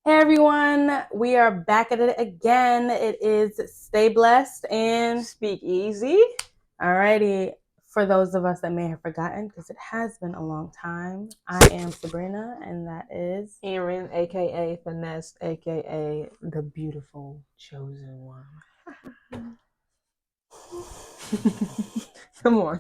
Hey everyone, we are back at it again. It is Stay Blessed and Speak easy. alrighty. For those of us that may have forgotten, because it has been a long time, I am Sabrina, and that is Erin, aka Finesse, aka the beautiful chosen one. Come on.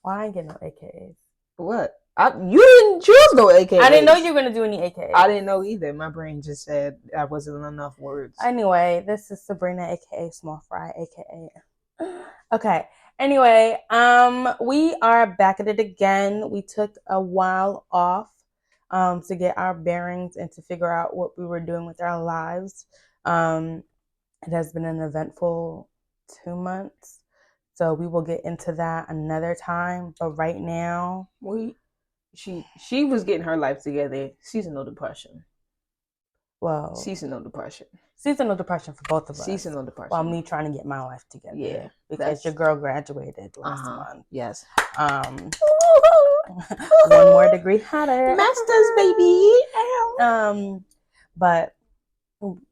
Well, I ain't getting no AKAs. What? You didn't choose no AKAs. I didn't know you were gonna do any AKAs. I didn't know either. My brain just said that wasn't enough words. Anyway, this is Sabrina, aka Small Fry, aka. Okay. Anyway, we are back at it again. We took a while off to get our bearings and to figure out what we were doing with our lives. It has been an eventful 2 months, so we will get into that another time. But right now, she was getting her life together. Seasonal depression. well, Seasonal depression. Seasonal depression for both of us. Seasonal depression. While me trying to get my life together. Yeah, because your girl graduated last month. Yes. One more degree hotter. Masters, baby. But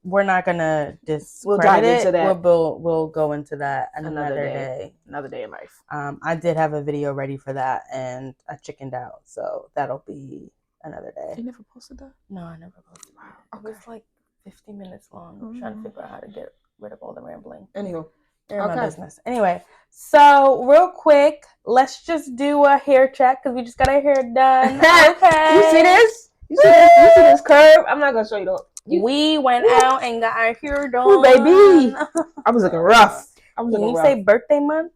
we're not gonna discredit we'll dive into it. that. We'll go into that another day. Another day in life. I did have a video ready for that, and I chickened out, so that'll be another day. You never posted that? No, I never posted that. Okay. It was like 50 minutes long. I'm trying to figure out how to get rid of all the rambling. Anywho. You're my business. Anyway, so real quick, let's just do a hair check because we just got our hair done. Okay. You see this? You see this curve? I'm not gonna show you though. We went out and got our hair done. Ooh, baby. I was looking rough. Can you say birthday month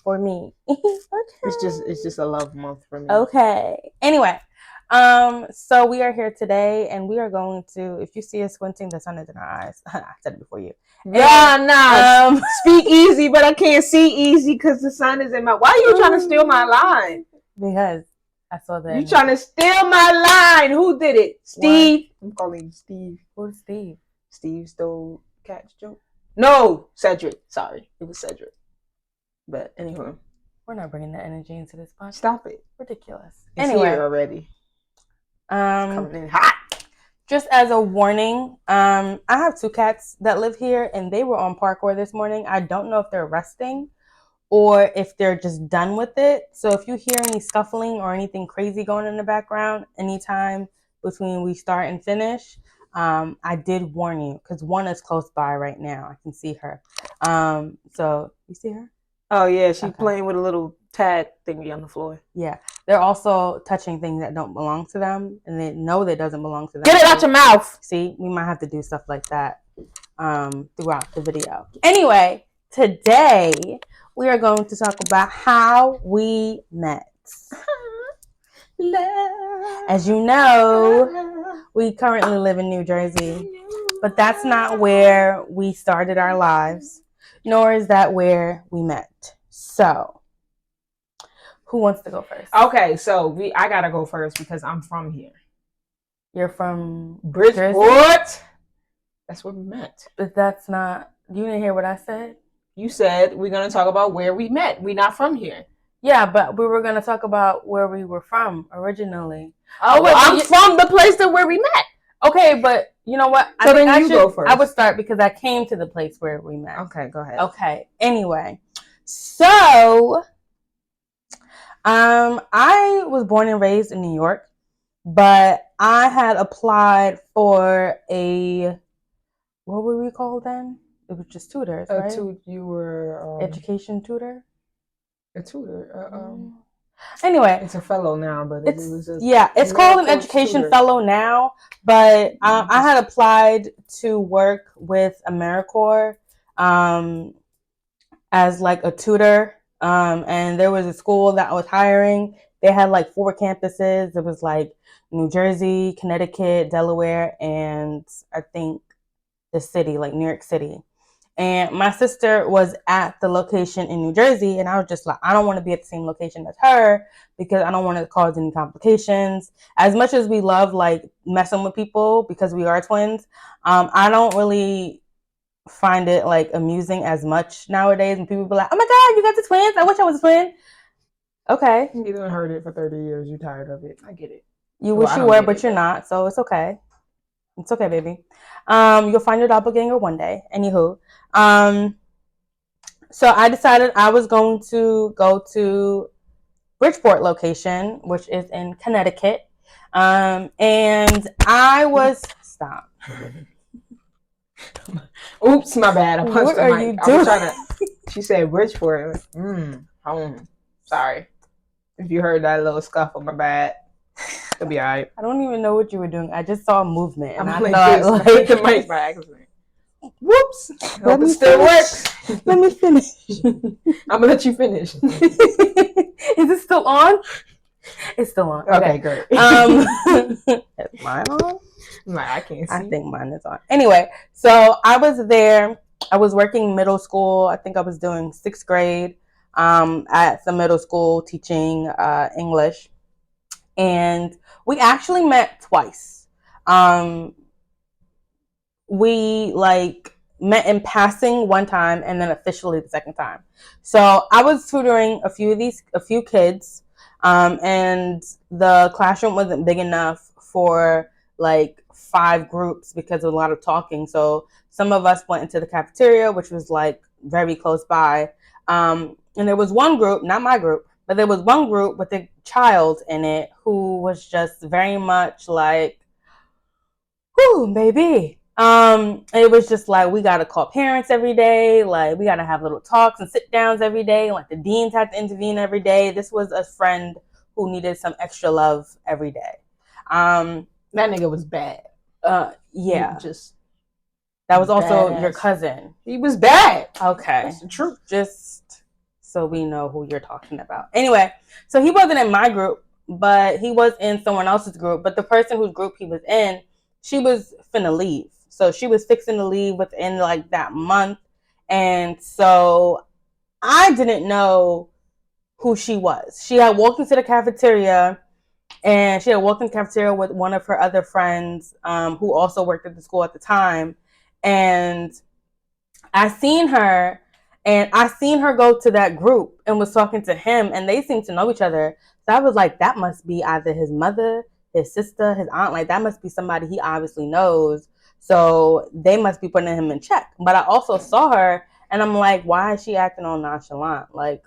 for me? Okay. It's just a love month for me. Okay. Anyway, so we are here today, and we are going to. If you see us squinting, the sun is in our eyes. I said it before you. Nah. Speak easy, but I can't see easy because the sun is in my. Why are you trying to steal my line? Because I saw that. You trying to steal my line? Who did it? Steve. What? I'm calling you Steve. Who's Steve? Steve stole Cat's joke. No, Cedric. Sorry, it was Cedric. But anyway, we're not bringing that energy into this podcast. Stop it. Ridiculous. It's here already. It's coming in hot. Just as a warning, I have 2 cats that live here, and they were on parkour this morning. I don't know if they're resting or if they're just done with it. So if you hear any scuffling or anything crazy going in the background anytime between we start and finish, I did warn you because one is close by right now. I can see her. So you see her? Oh yeah, she's playing with a little tag thingy on the floor. Yeah, they're also touching things that don't belong to them, and they know that doesn't belong to them. Get it out your mouth. See, we might have to do stuff like that throughout the video. Anyway, today we are going to talk about how we met. As you know, we currently live in New Jersey, but that's not where we started our lives, nor is that where we met. So, who wants to go first? Okay, so I gotta go first because I'm from here. You're from Bridgeport? That's where we met. But that's not. You didn't hear what I said? You said we're gonna talk about where we met. We're not from here. Yeah, but we were gonna talk about where we were from originally. Oh, well, I'm from the place where we met. Okay, but you know what? So then you go first. I would start because I came to the place where we met. Okay, go ahead. Okay. Anyway, so I was born and raised in New York, but I had applied for what were we called then? It was just tutors, right? You were education tutor. A tutor. Anyway, it's a fellow now, but it was it's called an education fellow now. But I had applied to work with AmeriCorps as like a tutor, and there was a school that was hiring. They had like 4 campuses. It was like New Jersey, Connecticut, Delaware, and I think the city, like New York City. And my sister was at the location in New Jersey, and I was just like, I don't want to be at the same location as her because I don't want to cause any complications. As much as we love like messing with people because we are twins, I don't really find it like amusing as much nowadays when people be like, oh my God, you got the twins? I wish I was a twin. Okay. You done heard it for 30 years. You tired of it. I get it. You wish you were, but you're not, so it's okay. It's okay, baby. You'll find your doppelganger one day. Anywho, um, so I decided I was going to go to Bridgeport location, which is in Connecticut. And I was stop. Oops, my bad. I punched What the are mic. you I was doing? trying to. She said Bridgeport. Home. Sorry. If you heard that little scuffle, my bad. It'll be alright. I don't even know what you were doing. I just saw a movement, and I'm I like thought, this. I hit the mic by accident. Whoops. Let Hope it me still finish. works. Let me finish. I'm gonna let you finish. Is it still on? It's still on. Okay, great. Is mine on? Like, I can't see. I think mine is on. Anyway, so I was there. I was working middle school. I think I was doing 6th grade at the middle school teaching English. And we actually met twice. We like met in passing one time and then officially the second time. So I was tutoring a few kids, and the classroom wasn't big enough for like 5 groups because of a lot of talking. So some of us went into the cafeteria, which was like very close by. And there was one group, not my group, but there was one group with a child in it who was just very much like, whoo, baby. It was just like we gotta call parents every day, like we gotta have little talks and sit downs every day, like the deans had to intervene every day. This was a friend who needed some extra love every day. That nigga was bad. Yeah. Just that was also badass. Your cousin. He was bad. Okay. That's the truth. Just so we know who you're talking about. Anyway, so he wasn't in my group, but he was in someone else's group. But the person whose group he was in, she was finna leave. So she was fixing to leave within like that month. And so I didn't know who she was. She had walked into the cafeteria, and she had walked in the cafeteria with one of her other friends who also worked at the school at the time. And I seen her go to that group and was talking to him, and they seemed to know each other. So I was like, that must be either his mother, his sister, his aunt. Like, that must be somebody he obviously knows. So they must be putting him in check. But I also saw her, and I'm like, why is she acting all nonchalant? Like,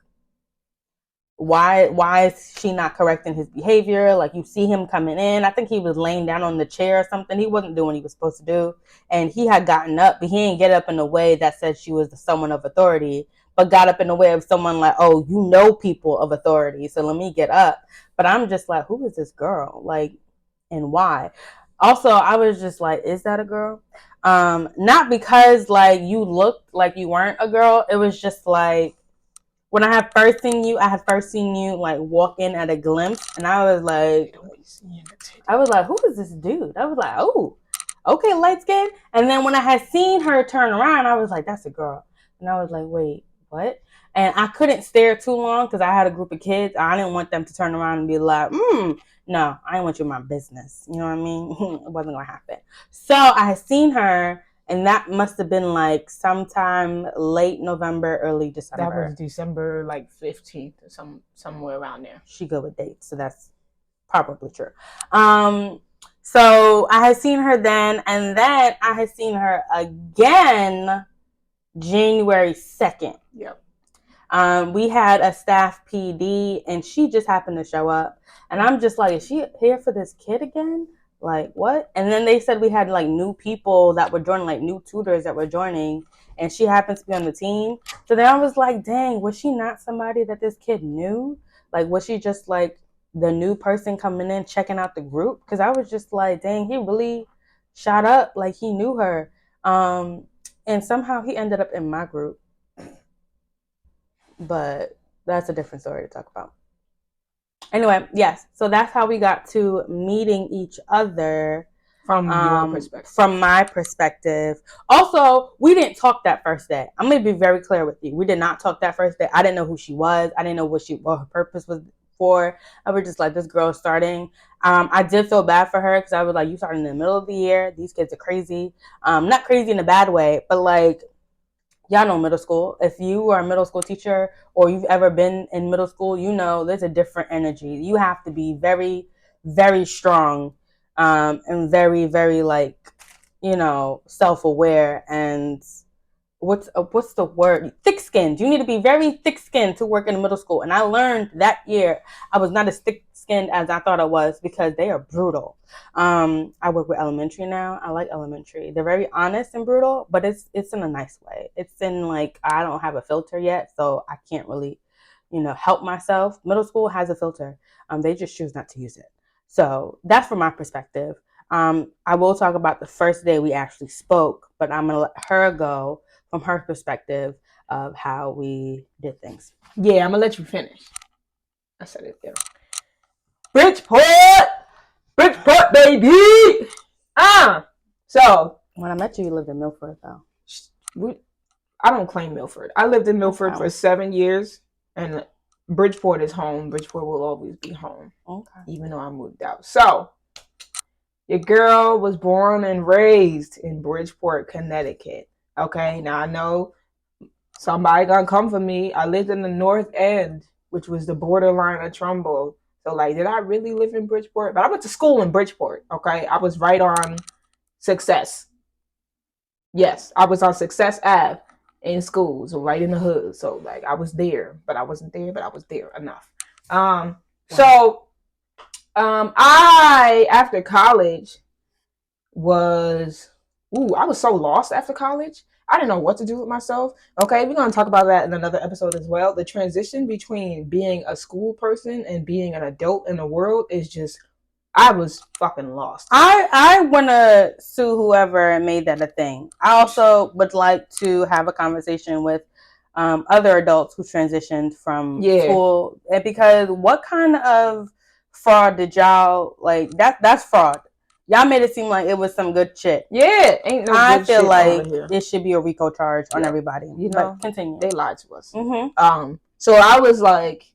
why is she not correcting his behavior? Like, you see him coming in. I think he was laying down on the chair or something. He wasn't doing what he was supposed to do. And he had gotten up, but he didn't get up in a way that said she was someone of authority, but got up in a way of someone like, oh, you know people of authority, so let me get up. But I'm just like, who is this girl? Like, and why? Also, I was just like, is that a girl? Not because like you looked like you weren't a girl. It was just like, when I had first seen you like walk in at a glimpse, and I was like, who is this dude? I was like, oh, okay, light skin. And then when I had seen her turn around, I was like, that's a girl. And I was like, wait, what? And I couldn't stare too long because I had a group of kids. I didn't want them to turn around and be like, no, I didn't want you in my business. You know what I mean? It wasn't going to happen. So I had seen her, and that must have been like sometime late November, early December. That was December like 15th or somewhere around there. She good with dates, so that's probably true. So I had seen her then, and then I had seen her again January 2nd. Yep. We had a staff PD, and she just happened to show up. And I'm just like, is she here for this kid again? Like, what? And then they said we had like new people that were joining, like new tutors that were joining, and she happens to be on the team. So then I was like, dang, was she not somebody that this kid knew? Like, was she just like the new person coming in, checking out the group? Because I was just like, dang, he really shot up like he knew her. And somehow he ended up in my group. But that's a different story to talk about. Anyway, yes. So that's how we got to meeting each other from your perspective. From my perspective. Also, we didn't talk that first day. I'm going to be very clear with you. We did not talk that first day. I didn't know who she was. I didn't know what her purpose was for. I was just like, this girl's starting. I did feel bad for her because I was like, you started in the middle of the year. These kids are crazy. Not crazy in a bad way, but like, y'all know middle school. If you are a middle school teacher or you've ever been in middle school, you know there's a different energy. You have to be very, very strong and very, very like self-aware and what's the word? Thick-skinned. You need to be very thick-skinned to work in a middle school. And I learned that year I was not as thick-skinned as I thought I was because they are brutal. I work with elementary now. I like elementary. They're very honest and brutal, but it's in a nice way. It's in like I don't have a filter yet, so I can't really, help myself. Middle school has a filter. They just choose not to use it. So that's from my perspective. I will talk about the first day we actually spoke, but I'm gonna let her go from her perspective of how we did things. Yeah, I'm gonna let you finish. I said it there. Bridgeport, baby. So when I met you, you lived in Milford, though. I don't claim Milford. I lived in Milford for 7 years, and Bridgeport is home. Bridgeport will always be home, even though I moved out. So your girl was born and raised in Bridgeport, Connecticut. Okay, now I know somebody gonna come for me. I lived in the North End, which was the borderline of Trumbull. So, like, did I really live in Bridgeport? But I went to school in Bridgeport, okay? I was right on Success. Yes, I was on Success Ave in school, so right in the hood. So, like, I was there, but I wasn't there, but I was there enough. I, after college, I was so lost after college. I didn't know what to do with myself. Okay, we're going to talk about that in another episode as well. The transition between being a school person and being an adult in the world is just, I was fucking lost. I want to sue whoever made that a thing. I also would like to have a conversation with other adults who transitioned from school. Because what kind of fraud did y'all, like, that's fraud. Y'all made it seem like it was some good shit. Yeah, ain't no I good feel shit like here. It should be a RICO charge on everybody. But continue. They lied to us. Mm-hmm. So I was like,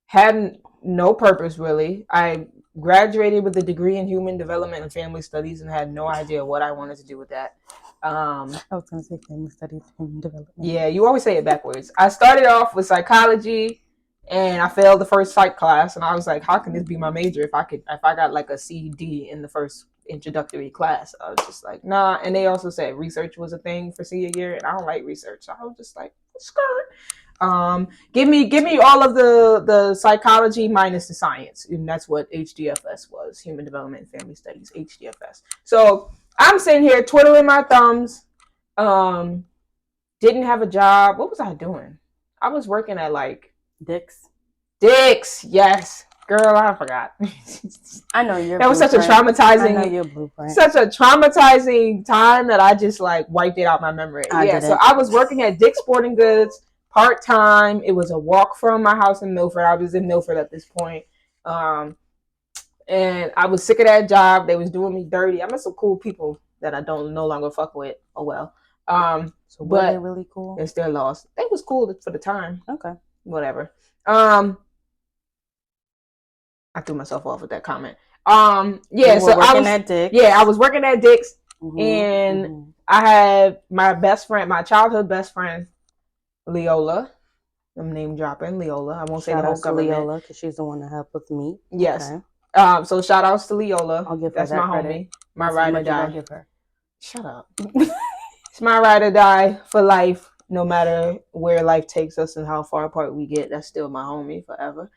had no purpose really. I graduated with a degree in human development and family studies and had no idea what I wanted to do with that. I was going to say family studies, human development. Yeah, you always say it backwards. I started off with psychology. And I failed the first psych class, and I was like, "How can this be my major if I got like a C/D in the first introductory class?" I was just like, "Nah." And they also said research was a thing for senior year, and I don't like research, so I was just like, "Skirt." Give me all of the psychology minus the science, and that's what HDFS was: Human Development and Family Studies, HDFS. So I'm sitting here twiddling my thumbs. Didn't have a job. What was I doing? I was working at like Dick's, yes. Girl, I forgot. I know your That was such a traumatizing time that I just like wiped it out my memory. So I was working at Dick's Sporting Goods part-time. It was a walk from my house in Milford. I was in Milford at this point. And I was sick of that job. They was doing me dirty. I met some cool people that I no longer fuck with. Oh well. So were they really cool? They're still lost. They was cool for the time. Okay. Whatever. I threw myself off with that comment. I was working at Dick's, and I had my best friend, my childhood best friend, Leola. I'm name dropping Leola. I won't say the whole government. Leola, because she's the one that helped with me. Yes. Okay. So shout outs to Leola. I'll give her That's my homie. My ride or die. Shut up. It's my ride or die for life. No matter where life takes us and how far apart we get, that's still my homie forever.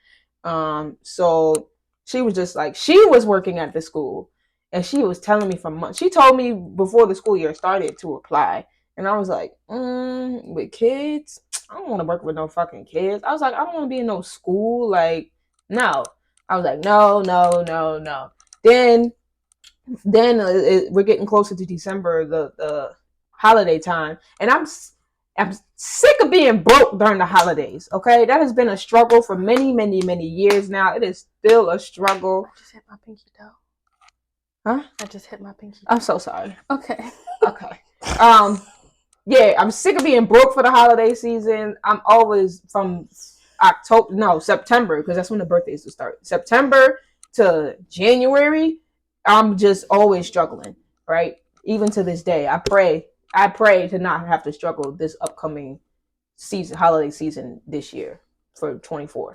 So she was just like, she was working at the school, and she was telling me for months. She told me before the school year started to apply, and I was like, with kids, I don't want to work with no fucking kids. I was like, I don't want to be in no school. Like, no. I was like, no. Then we're getting closer to December, the holiday time, and I'm sick of being broke during the holidays. Okay, that has been a struggle for many, many, many years now. It is still a struggle. I just hit my pinky toe. Huh? I just hit my pinky toe. I'm so sorry. Okay. Yeah, I'm sick of being broke for the holiday season. I'm always from September, because that's when the birthdays will start. September to January, I'm just always struggling, right? Even to this day, I pray to not have to struggle this upcoming holiday season this year for 24.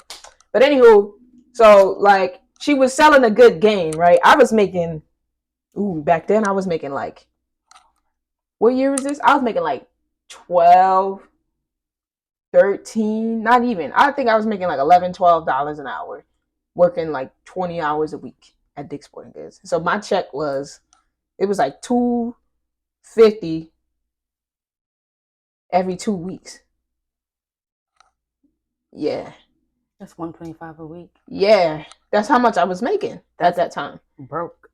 But anywho, so like she was selling a good game, right? I was making, back then I was making like What year was this? I was making like 12, 13, not even. I think I was making like $11, $12 an hour, working like 20 hours a week at Dick's Sporting Goods. So my check was, it was like $250 every 2 weeks. Yeah. That's $125 a week. Yeah. That's how much I was making at that time. Broke,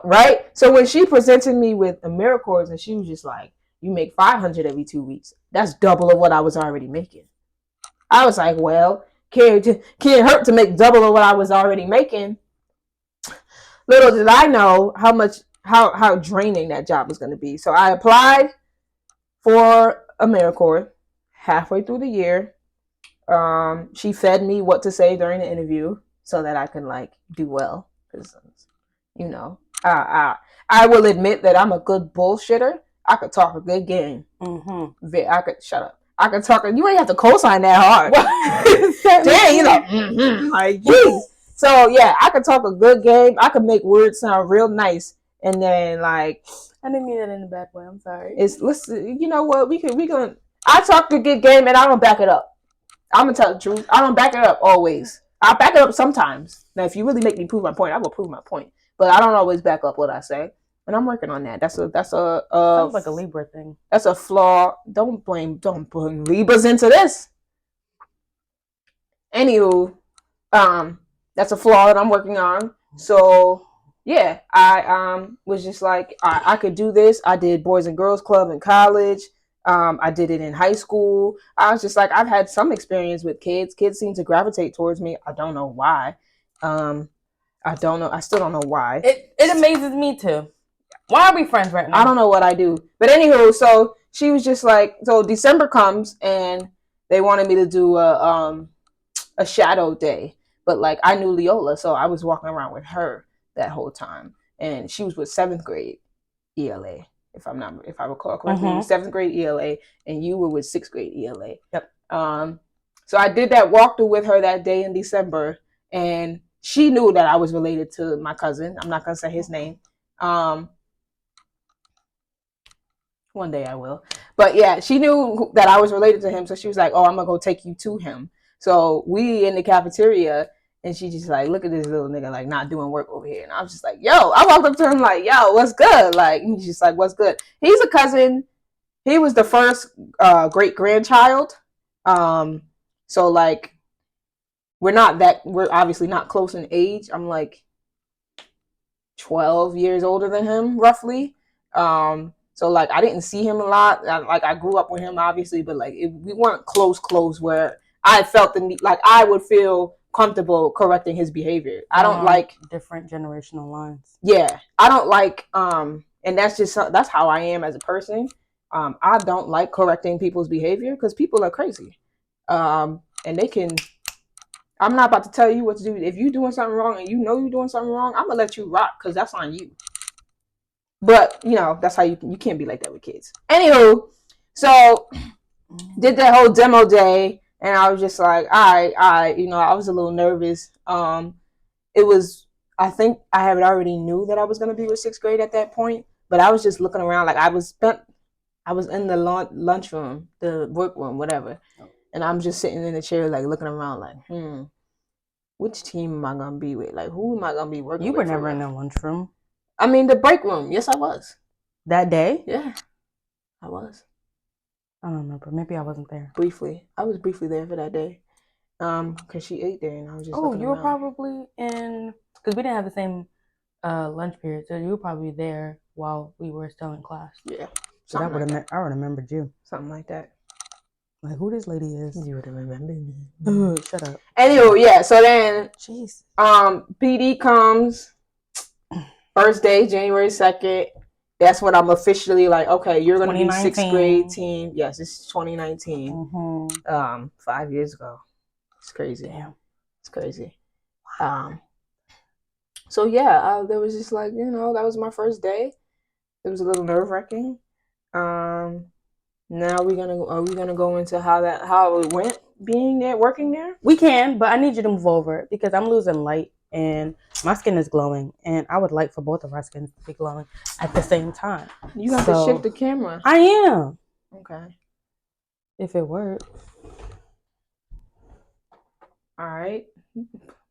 right? So when she presented me with AmeriCorps and she was just like, you make $500 every 2 weeks. That's double of what I was already making. I was like, well, can't hurt to make double of what I was already making. Little did I know how draining that job was going to be. So I applied for AmeriCorps halfway through the year. She fed me what to say during the interview so that I can like do well. Because, you know, I will admit that I'm a good bullshitter. I could talk a good game. I could shut up. I could talk. You ain't have to co-sign that hard. Dang, you know, like geez. So yeah, I could talk a good game. I could make words sound real nice, and then like I didn't mean that in a bad way. I'm sorry. It's listen. You know what? We gonna. I talk a good game, and I don't back it up. I'm gonna tell the truth. I don't back it up always. I back it up sometimes. Now, if you really make me prove my point, I will prove my point. But I don't always back up what I say, and I'm working on that. That's a sounds like a Libra thing. That's a flaw. Don't bring Libras into this. Anywho, that's a flaw that I'm working on. So yeah, I was just like I could do this. I did Boys and Girls Club in college. I did it in high school. I was just like, I've had some experience with kids. Kids seem to gravitate towards me. I don't know why. I don't know. I still don't know why. It amazes me too. Why are we friends right now? I don't know what I do. But anywho, so she was just like, so December comes and they wanted me to do a shadow day. But like I knew Leola, so I was walking around with her that whole time. And she was with 7th grade ELA. If I recall correctly, mm-hmm. 7th grade ELA, and you were with 6th grade ELA. Yep. So I did that walkthrough with her that day in December, and she knew that I was related to my cousin. I'm not gonna say his name. One day I will. But yeah, she knew that I was related to him, so she was like, "Oh, I'm gonna go take you to him." So we in the cafeteria. And she just like, look at this little nigga like not doing work over here. And I was just like, yo, I walked up to him like, yo, what's good? Like, he's just like, what's good? He's a cousin. He was the first great grandchild. So like, we're obviously not close in age. I'm like 12 years older than him, roughly. So like, I didn't see him a lot. I grew up with him, obviously, but like, we weren't close where I felt the need, like I would feel comfortable correcting his behavior. I don't like different generational lines. Yeah, I don't like and that's how I am as a person. I don't like correcting people's behavior because people are crazy, and they can. I'm not about to tell you what to do. If you're doing something wrong and you know you're doing something wrong, I'm gonna let you rock because that's on you. But you know that's how you can't be like that with kids. Anywho, so did that whole demo day. And I was just like, I was a little nervous. I think I had already knew that I was going to be with 6th grade at that point, but I was just looking around like I was in the lunchroom, the workroom, whatever. And I'm just sitting in the chair, like looking around like, which team am I going to be with? Like, who am I going to be working with? You were never in the lunchroom. I mean, the break room. Yes, I was. That day? Yeah, I was. I don't remember. Maybe I wasn't there. Briefly. I was briefly there for that day. Because she ate there and I was just you were probably in... Because we didn't have the same lunch period. So you were probably there while we were still in class. Yeah. So I would have remembered you. Something like that. Like, who this lady is. You would have remembered me. Shut up. Anyway, yeah. So then... Jeez. PD comes. First day, January 2nd. That's when I'm officially like, okay, you're going to be 6th grade team. Yes, it's 2019. Mm-hmm. 5 years ago. It's crazy. Damn. It's crazy. So yeah, there was just like, that was my first day. It was a little nerve-wracking. Now are we gonna go into how it went being there, working there? We can, but I need you to move over because I'm losing light and my skin is glowing, and I would like for both of our skins to be glowing at the same time. You have to shift the camera. I am. Okay. If it works. All right.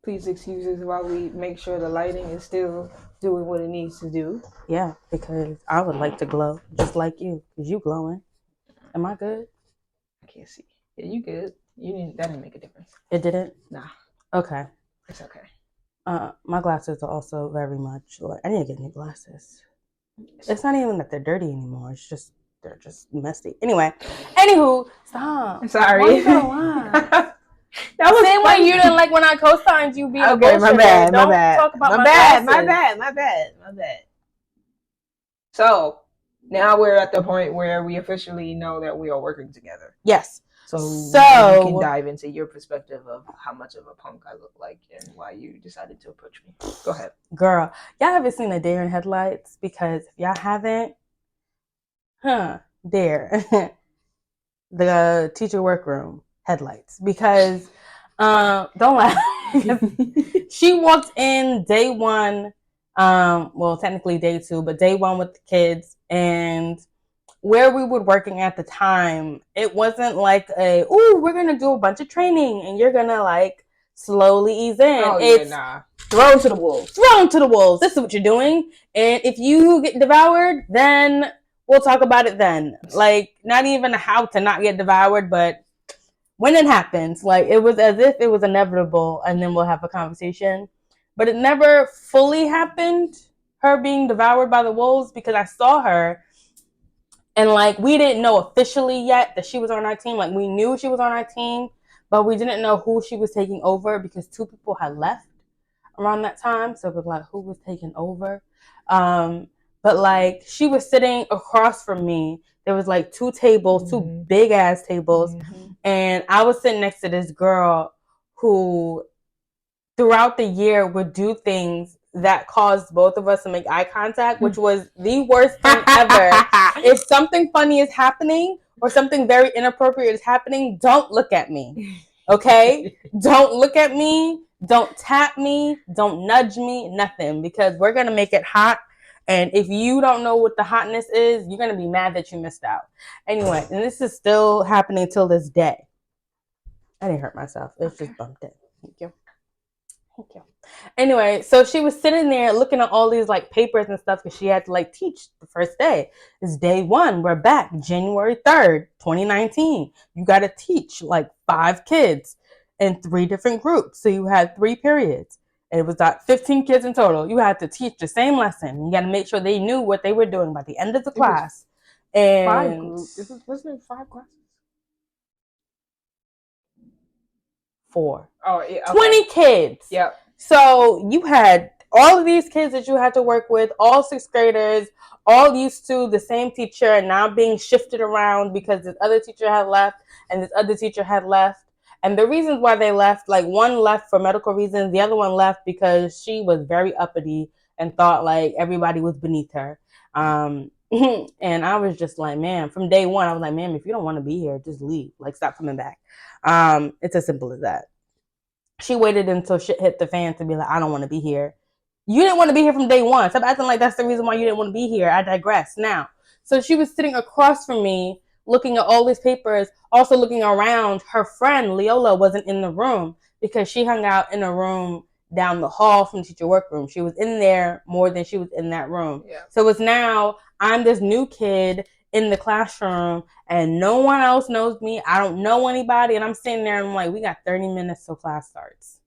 Please excuse us while we make sure the lighting is still doing what it needs to do. Yeah, because I would like to glow just like you, because you glowing. Am I good? I can't see. Yeah, you good. That didn't make a difference. It didn't? Nah. Okay. It's okay. My glasses are also very much like, I need to get new glasses. It's not even that they're dirty anymore. It's just they're just messy. Anyway, anywho, stop. Sorry. Why you gotta lie? That was same way you didn't like when I co-signed you being okay. My bad. Don't my bad. talk about my bad. My bad. My bad. My bad. So now we're at the point where we officially know that we are working together. Yes. So you can dive into your perspective of how much of a punk I look like and why you decided to approach me. Go ahead. Girl, y'all haven't seen A Deer in Headlights? Because if y'all haven't, Dare. The teacher workroom headlights. Because, don't laugh. She walked in day one, well, technically day two, but day one with the kids, and where we were working at the time, it wasn't like we're gonna do a bunch of training and you're gonna like slowly ease in. Oh, it's thrown to the wolves. Thrown to the wolves. This is what you're doing. And if you get devoured, then we'll talk about it then. Like, not even how to not get devoured, but when it happens, like it was as if it was inevitable, and then we'll have a conversation. But it never fully happened, her being devoured by the wolves, because I saw her. And, like, we didn't know officially yet that she was on our team. Like, we knew she was on our team, but we didn't know who she was taking over because 2 people had left around that time. So it was like, who was taking over? But, like, she was sitting across from me. There was, like, 2 tables, 2 big-ass tables. And I was sitting next to this girl who, throughout the year, would do things that caused both of us to make eye contact, which was the worst thing ever. If something funny is happening or something very inappropriate is happening, don't look at me, okay? Don't look at me. Don't tap me. Don't nudge me. Nothing, because we're going to make it hot. And if you don't know what the hotness is, you're going to be mad that you missed out. Anyway, and this is still happening till this day. I didn't hurt myself. It's just bumped in. Thank you. Thank you. Anyway, so she was sitting there looking at all these like papers and stuff because she had to like teach the first day. It's day 1. We're back January 3rd, 2019. You got to teach like 5 kids in 3 different groups. So you had 3 periods. And it was like 15 kids in total. You had to teach the same lesson. You got to make sure they knew what they were doing by the end of the class. And 5 groups. Wasn't it 5 classes? 4. Oh, yeah. Okay. 20 kids. Yep. So you had all of these kids that you had to work with, all 6th graders, all used to the same teacher, and now being shifted around because this other teacher had left and this other teacher had left. And the reasons why they left, like one left for medical reasons, the other one left because she was very uppity and thought like everybody was beneath her. And I was just like, man, from day 1, I was like, ma'am, if you don't want to be here, just leave. Like, stop coming back. It's as simple as that. She waited until shit hit the fan to be like, I don't want to be here. You didn't want to be here from day 1. Stop acting like that's the reason why you didn't want to be here. I digress now. So she was sitting across from me, looking at all these papers, also looking around. Her friend, Leola, wasn't in the room because she hung out in a room down the hall from the teacher workroom. She was in there more than she was in that room. Yeah. So it's now, I'm this new kid in the classroom and no one else knows me. I don't know anybody. And I'm sitting there and I'm like, we got 30 minutes till class starts.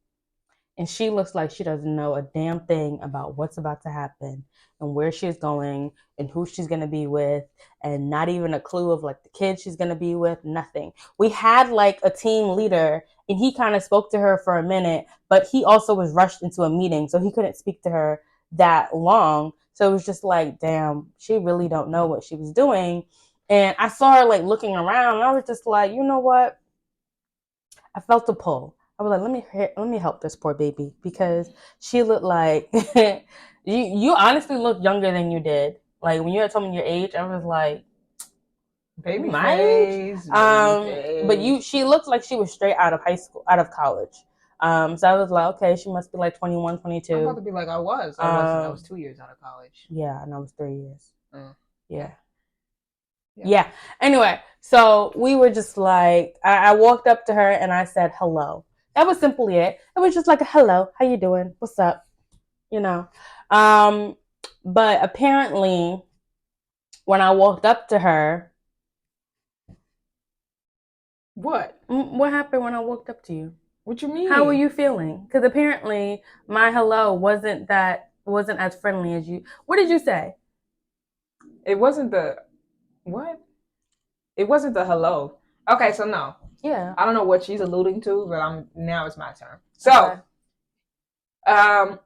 And she looks like she doesn't know a damn thing about what's about to happen and where she's going and who she's going to be with, and not even a clue of like the kids she's going to be with, nothing. We had like a team leader and he kind of spoke to her for a minute, but he also was rushed into a meeting, so he couldn't speak to her that long. So it was just like, damn, she really don't know what she was doing. And I saw her like looking around and I was just like, you know what? I felt a pull. I was like, let me help this poor baby, because she looked like you honestly looked younger than you did. Like when you had told me your age, I was like, baby my age. But she looked like she was straight out of high school, out of college. So I was like, okay, she must be like 21, 22. I'm about to be like, I wasn't. I was 2 years out of college. Yeah, and I was 3 years. Yeah. Yeah. Yeah. Anyway, so we were just like, I walked up to her and I said hello. That was simply it. It was just like a hello. How you doing? What's up? You know. But apparently, when I walked up to her, what happened when I walked up to you? What you mean? How were you feeling? Because apparently my hello wasn't as friendly as you. What did you say? It wasn't the what? It wasn't the hello. Okay, so no. Yeah. I don't know what she's alluding to, but now it's my turn. So, okay.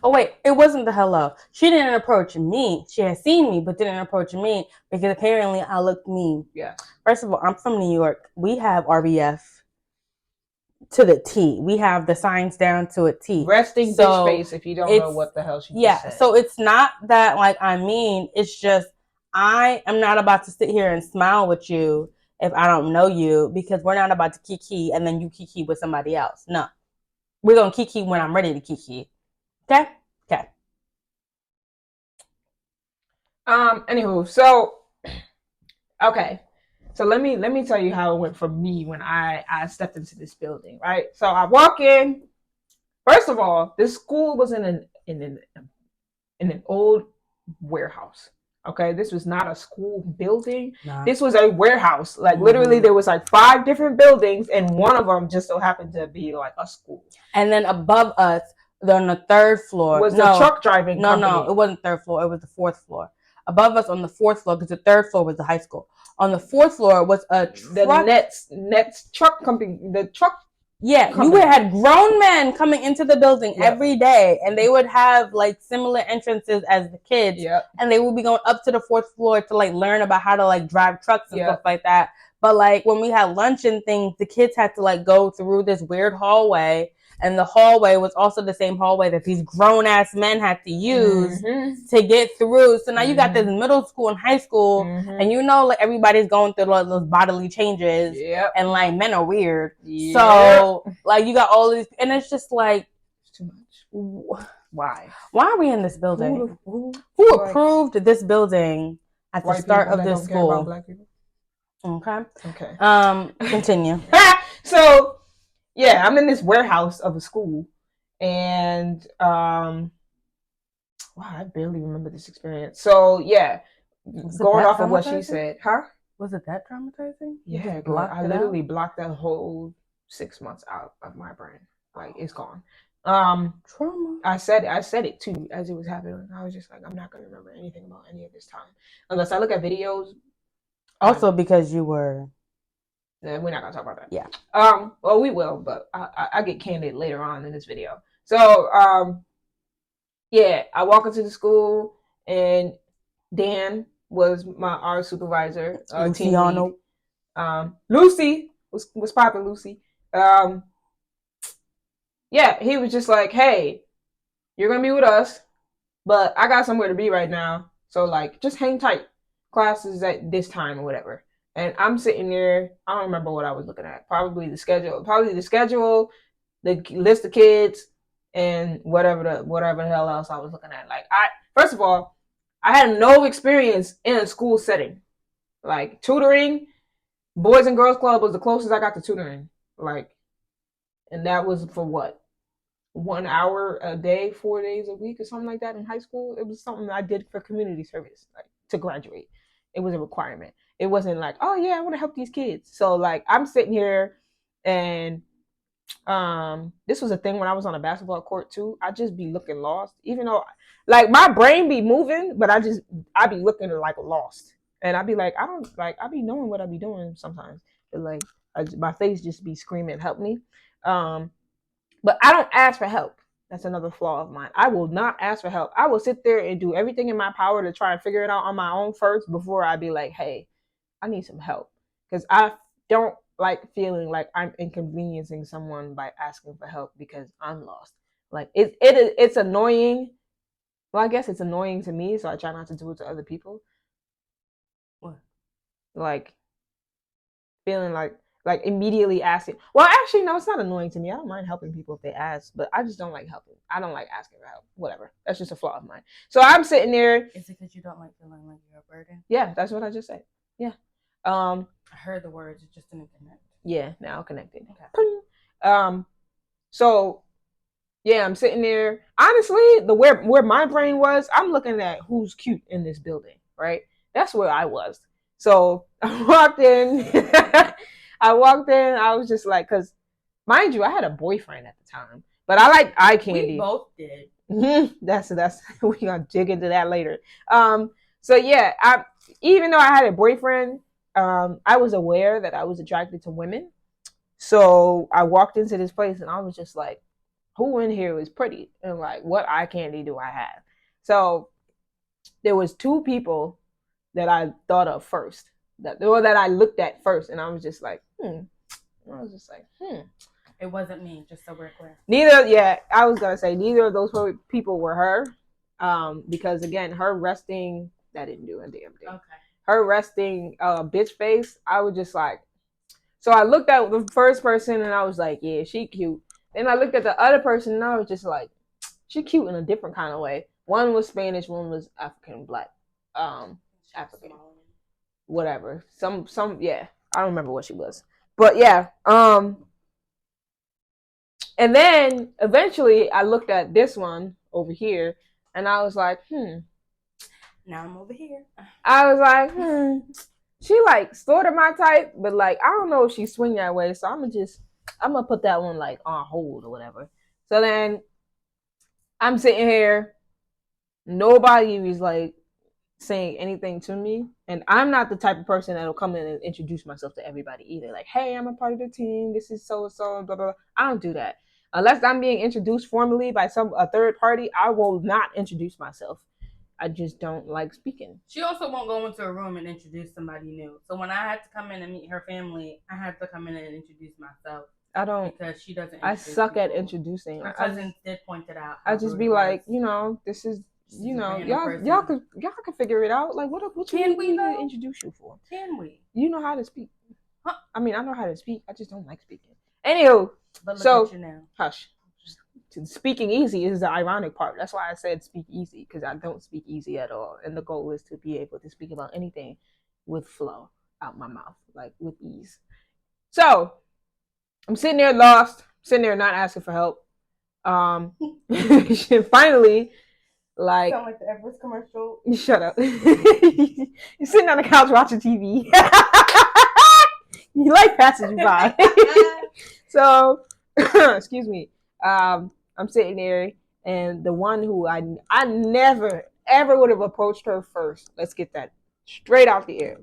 Oh wait, it wasn't the hello. She didn't approach me. She had seen me, but didn't approach me because apparently I looked mean. Yeah. First of all, I'm from New York. We have RBF to the T. We have the signs down to a T. Resting bitch face if you don't know what the hell she just said. So it's not that like I mean, it's just I am not about to sit here and smile with you if I don't know you because we're not about to kiki and then you kiki with somebody else. No. We're gonna kiki when I'm ready to kiki. Okay? Okay. Anywho, so okay. So let me tell you how it went for me when I stepped into this building, right? So I walk in. First of all, this school was in an old warehouse. Okay, this was not a school building. Nah. This was a warehouse. Like literally, there was like 5 different buildings, and one of them just so happened to be like a school. And then above us, on the 3rd floor, was the truck driving company. No, it wasn't 3rd floor. It was the 4th floor. Above us on the 4th floor, because the 3rd floor was the high school. On the 4th floor was a truck. The Nets truck company. The truck. Yeah, company. You had grown men coming into the building every day, and they would have like similar entrances as the kids. And they would be going up to the 4th floor to like learn about how to like drive trucks and stuff like that. But like when we had lunch and things, the kids had to like go through this weird hallway. And the hallway was also the same hallway that these grown-ass men had to use to get through. So now you got this middle school and high school, and you know like everybody's going through like, those bodily changes, and like men are weird. So like you got all these, and it's just like it's too much. Why are we in this building? Who approved this building at the start of this school? Black people? Okay. Continue. So. Yeah, I'm in this warehouse of a school, and wow, I barely remember this experience. So yeah, going off of what she said, huh? Was it that traumatizing? Yeah, girl, I literally blocked that whole 6 months out of my brain. Like it's gone. Trauma. I said it too as it was happening. I was just like, I'm not gonna remember anything about any of this time unless I look at videos. Also, because you were. We're not gonna talk about that. Yeah. Well, we will, but I get candid later on in this video. So, yeah, I walk into the school, and Dan was our supervisor, team lead. Lucy was popping. Lucy. Yeah, he was just like, "Hey, you're gonna be with us, but I got somewhere to be right now, so like, just hang tight. Classes at this time or whatever." And I'm sitting there. I don't remember what I was looking at. Probably the schedule, the list of kids, and whatever the hell else I was looking at. Like first of all, I had no experience in a school setting. Like tutoring, Boys and Girls Club was the closest I got to tutoring. Like, and that was for what? 1 hour a day, 4 days a week, or something like that in high school. It was something I did for community service, like to graduate. It was a requirement. It wasn't like, oh yeah, I want to help these kids. So like I'm sitting here, and this was a thing when I was on a basketball court too. I just be looking lost, even though like my brain be moving, but I be looking like lost, and I be like, I be knowing what I be doing sometimes, but like my face just be screaming, help me. But I don't ask for help. That's another flaw of mine. I will not ask for help. I will sit there and do everything in my power to try and figure it out on my own first before I be like, hey, I need some help. Because I don't like feeling like I'm inconveniencing someone by asking for help because I'm lost. Like it's annoying. Well, I guess it's annoying to me, so I try not to do it to other people. What? Like feeling like Like immediately asking. Well, actually, no, it's not annoying to me. I don't mind helping people if they ask, but I just don't like helping. I don't like asking for help. Whatever. That's just a flaw of mine. So I'm sitting there. Is it because you don't like feeling like you're a burden? Yeah, that's what I just said. Yeah. I heard the words. It just didn't connect. Yeah, now connected. Okay. So yeah, I'm sitting there. Honestly, where my brain was, I'm looking at who's cute in this building, right? That's where I was. So I walked in. I was just like, because mind you, I had a boyfriend at the time, but I like eye candy. We both did. That's we gonna dig into that later. So yeah, even though I had a boyfriend, I was aware that I was attracted to women. So I walked into this place and I was just like, who in here is pretty? And like, what eye candy do I have? So there was two people that I thought of first, that I looked at first, and I was just like, It wasn't me, just so we're clear. I was gonna say neither of those people were her, because again, her resting, that didn't do a damn thing. Okay. Her resting bitch face, I was just like, so I looked at the first person and I was like, yeah, she cute. Then I looked at the other person and I was just like, she cute in a different kind of way. One was Spanish, one was African black, African, whatever. Some, yeah, I don't remember what she was, but yeah. And then eventually I looked at this one over here and I was like, Now I'm over here. I was like, she like sort of my type, but like I don't know if she swing that way, so I'm gonna put that one like on hold or whatever. So then I'm sitting here, nobody was like saying anything to me, and I'm not the type of person that'll come in and introduce myself to everybody either. Like, hey, I'm a part of the team. This is so and so, blah blah. I don't do that unless I'm being introduced formally by a third party. I will not introduce myself. I just don't like speaking. She also won't go into a room and introduce somebody new. So when I had to come in and meet her family, I had to come in and introduce myself. I don't, because she doesn't. I suck people. At introducing. Her cousins did point it out. I just be like, this is, y'all could figure it out. Like, what can we need to introduce you for? Can we? You know how to speak. Huh? I mean, I know how to speak. I just don't like speaking. Anywho, but look at you now. Hush. Speaking easy is the ironic part. That's why I said speak easy, because I don't speak easy at all. And the goal is to be able to speak about anything with flow out my mouth, like with ease. So I'm sitting there lost, sitting there not asking for help. Finally, like, sound like the Everest commercial. Shut up. You're sitting on the couch watching TV. You like passing you by. So, excuse me. I'm sitting there, and the one who I never ever would have approached her first. Let's get that straight out the air.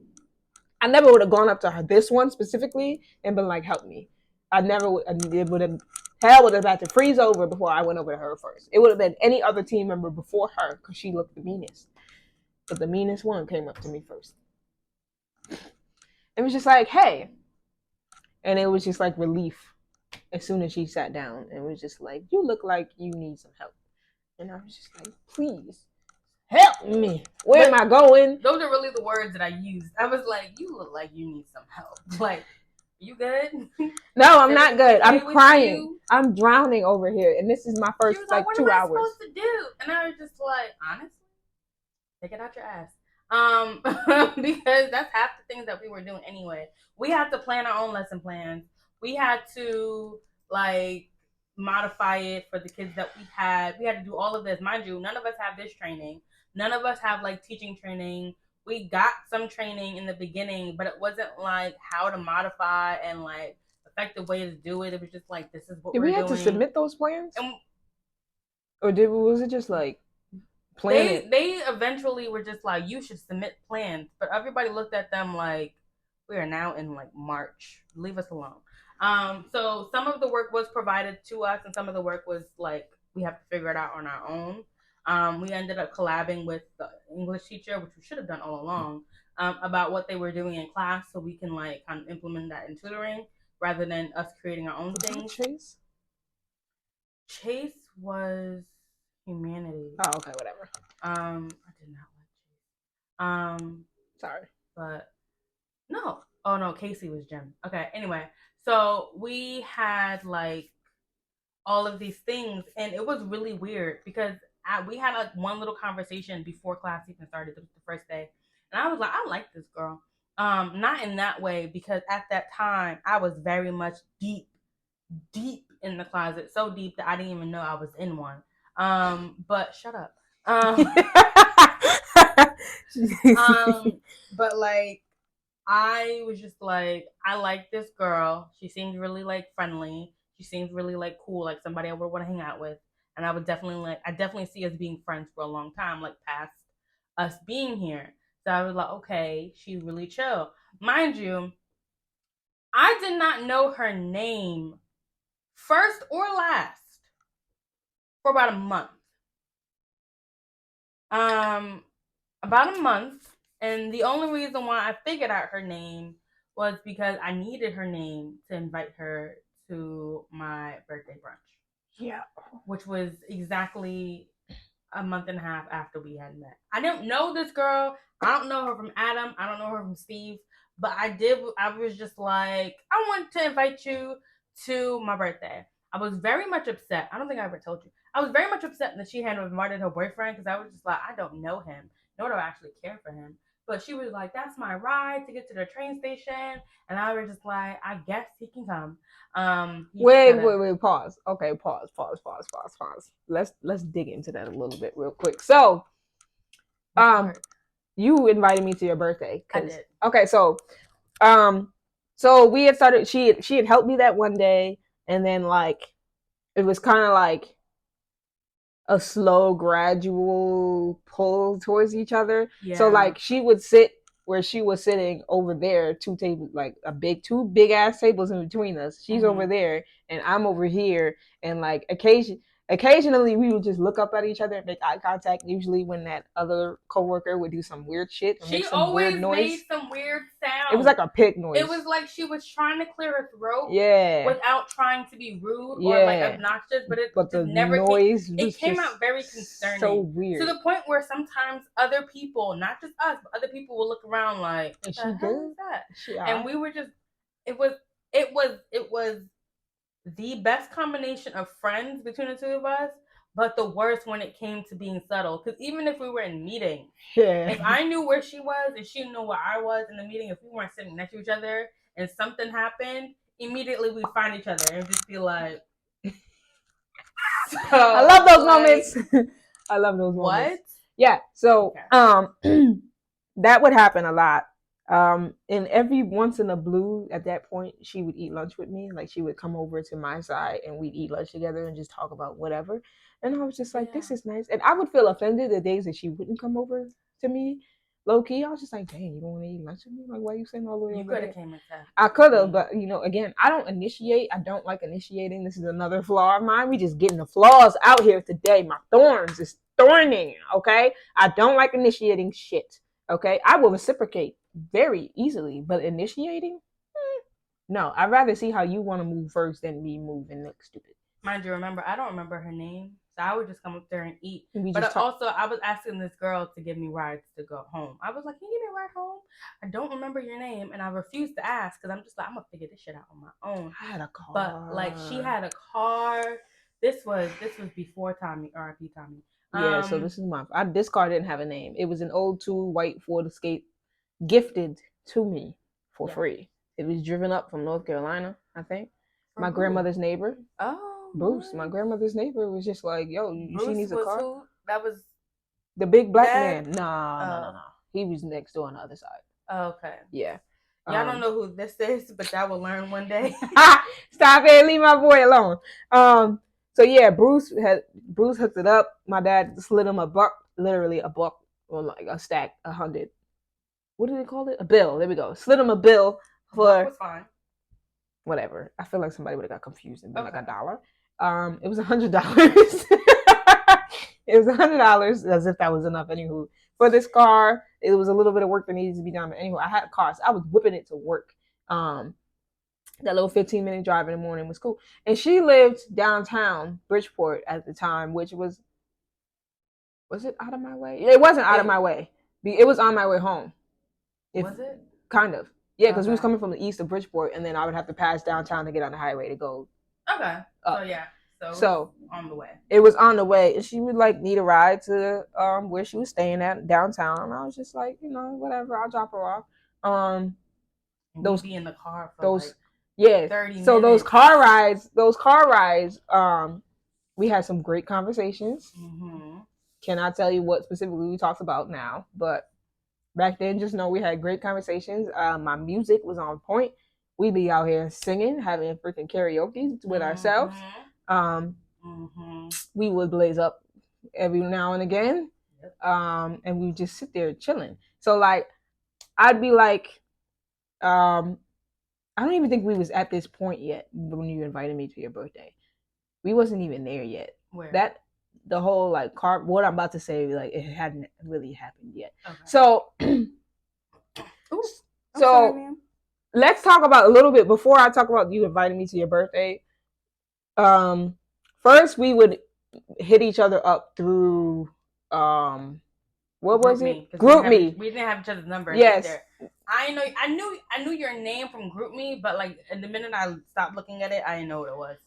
I never would have gone up to her, this one specifically, and been like, "Help me." I never would. It would have. Hell would have had to freeze over before I went over to her first. It would have been any other team member before her, because she looked the meanest. But the meanest one came up to me first. It was just like, "Hey," and it was just like relief. As soon as she sat down, it was just like, you look like you need some help. And I was just like, please help me. Where am I going? Those are really the words that I used. I was like, you look like you need some help. Like, you good? No, I'm not good. I'm crying. I'm drowning over here. And this is my first like 2 hours. What am I supposed to do? And I was just like, honestly, take it out your ass. Because that's half the things that we were doing anyway. We had to plan our own lesson plans. We had to like modify it for the kids that we had. We had to do all of this. Mind you, none of us have this training. None of us have like teaching training. We got some training in the beginning, but it wasn't like how to modify and like effective way to do it. It was just like, this is what we're doing. Did we have to submit those plans? Or was it just like plan? They eventually were just like, you should submit plans. But everybody looked at them like, we are now in like March. Leave us alone. So some of the work was provided to us, and some of the work was like, we have to figure it out on our own. We ended up collabing with the English teacher, which we should have done all along, about what they were doing in class, so we can like kind of implement that in tutoring rather than us creating our own things. Chase was humanities. Oh, okay, whatever. I did not like Chase. Sorry, but no. Oh no, Casey was Jim. Okay, anyway, so we had like all of these things, and it was really weird because we had like one little conversation before class even started. It was the first day, and I was like, I like this girl. Not in that way because at that time I was very much deep in the closet, so deep that I didn't even know I was in one. But shut up. But like I was just like, I like this girl. She seems really like friendly. She seems really like cool, like somebody I would want to hang out with. And I definitely see us being friends for a long time, like past us being here. So I was like, okay, she's really chill. Mind you, I did not know her name first or last for about a month. Um, about a month, and the only reason why I figured out her name was because I needed her name to invite her to my birthday brunch. Yeah. Which was exactly a month and a half after we had met. I don't know this girl. I don't know her from Adam. I don't know her from Steve. But I was just like, I want to invite you to my birthday. I was very much upset. I don't think I ever told you. I was very much upset that she had invited her boyfriend because I was just like, I don't know him, nor do I actually care for him. But she was like, that's my ride to get to the train station. And I was just like, I guess he can come. Wait, pause. Okay, pause. Let's dig into that a little bit real quick. So, you invited me to your birthday. I did. Okay, so we had started. She had helped me that one day, and then like it was kind of like a slow, gradual pull towards each other. Yeah. So like she would sit where she was sitting over there, two tables, like two big ass tables in between us. She's over there, and I'm over here, and like occasionally we would just look up at each other and make eye contact. Usually when that other coworker would do some weird shit or make some weird noise. She always made some weird sound. It was like a pig noise. It was like she was trying to clear her throat, without trying to be rude or like obnoxious. But the never noise came out very concerning. So weird to the point where sometimes other people, not just us, but other people will look around like, "What the hell is that?" And we were just, it was the best combination of friends between the two of us, but the worst when it came to being subtle. Because even if we were in meetings, if I knew where she was and she knew where I was in the meeting, if we weren't sitting next to each other and something happened, immediately we'd find each other and just be like, so, I love those moments. I love those moments. What? Yeah. So that would happen a lot. And every once in a blue, at that point, she would eat lunch with me. Like she would come over to my side and we'd eat lunch together and just talk about whatever. And I was just like, this is nice. And I would feel offended the days that she wouldn't come over to me. Low key, I was just like, dang, you don't want to eat lunch with me? Like, why are you saying all the way over there? You could have came and said. I could have, but again, I don't initiate. I don't like initiating. This is another flaw of mine. We just getting the flaws out here today. My thorns is thorning, okay? I don't like initiating shit, okay? I will reciprocate very easily, but initiating? No, I'd rather see how you want to move first than me move and look stupid. Mind you, I don't remember her name. So I would just come up there and eat. But also, I was asking this girl to give me rides to go home. I was like, can you give me a ride home? I don't remember your name. And I refused to ask because I'm just like, I'm going to figure this shit out on my own. I had a car. But like, she had a car. This was before Tommy, R.I.P. Tommy. Yeah, so this is this car didn't have a name. It was an old 2 white Ford Escape gifted to me for free. It was driven up from North Carolina, I think. My grandmother's neighbor. Oh. Bruce, my grandmother's neighbor, was just like, yo, she needs a car. Who? That was the big black man. No. He was next door on the other side. Oh, okay. Yeah. Y'all don't know who this is, but y'all will learn one day. Stop it, leave my boy alone. So yeah, Bruce hooked it up. My dad slid him literally a buck, or like a stack, 100. What do they call it? A bill. There we go. Slid him a bill for. That was fine. Whatever. I feel like somebody would have got confused and been like $1. It was $100. It was $100, as if that was enough. Anywho, for this car, it was a little bit of work that needed to be done. But anyway, I had a car, so I was whipping it to work. That little 15-minute drive in the morning was cool. And she lived downtown Bridgeport at the time, which was it out of my way? It wasn't out of my way. It was on my way home. Was it? Kind of. Yeah, because we was coming from the east of Bridgeport, and then I would have to pass downtown to get on the highway to go. Okay. Up. So yeah. So on the way. It was on the way, and she would like need a ride to where she was staying at downtown. And I was just like, whatever, I'll drop her off. Those be in the car for those like yeah. 30 minutes. So those car rides, we had some great conversations. Mm-hmm. Cannot tell you what specifically we talked about now, but back then, just know we had great conversations. My music was on point. We'd be out here singing, having freaking karaoke with ourselves. We would blaze up every now and again, and we would just sit there chilling. So like, I'd be like, I don't even think we was at this point yet when you invited me to your birthday. We wasn't even there yet. Where? That the whole like what I'm about to say, like it hadn't really happened yet. Okay. So, sorry, let's talk about a little bit before I talk about you inviting me to your birthday. First we would hit each other up through GroupMe. We didn't have each other's number. Yes. Either. I knew your name from GroupMe, but like the minute I stopped looking at it, I didn't know what it was.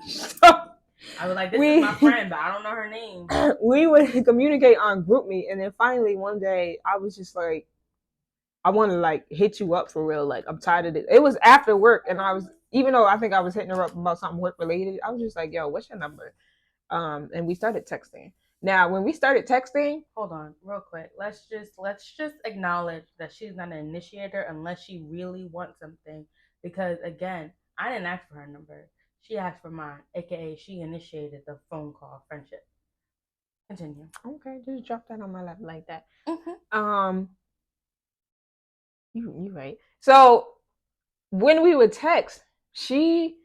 So I was like, this is my friend, but I don't know her name. We would communicate on GroupMe, and then finally one day I was just like, I want to like hit you up for real. Like I'm tired of it. It was after work, and even though I think I was hitting her up about something work related, I was just like, yo, what's your number? And we started texting. Now, when we started texting, hold on, real quick. Let's just acknowledge that she's not an initiator unless she really wants something. Because again, I didn't ask for her number. She asked for mine, aka she initiated the phone call friendship. Continue. Okay, just drop that on my lap like that. Mm-hmm. You right. So when we would text, she,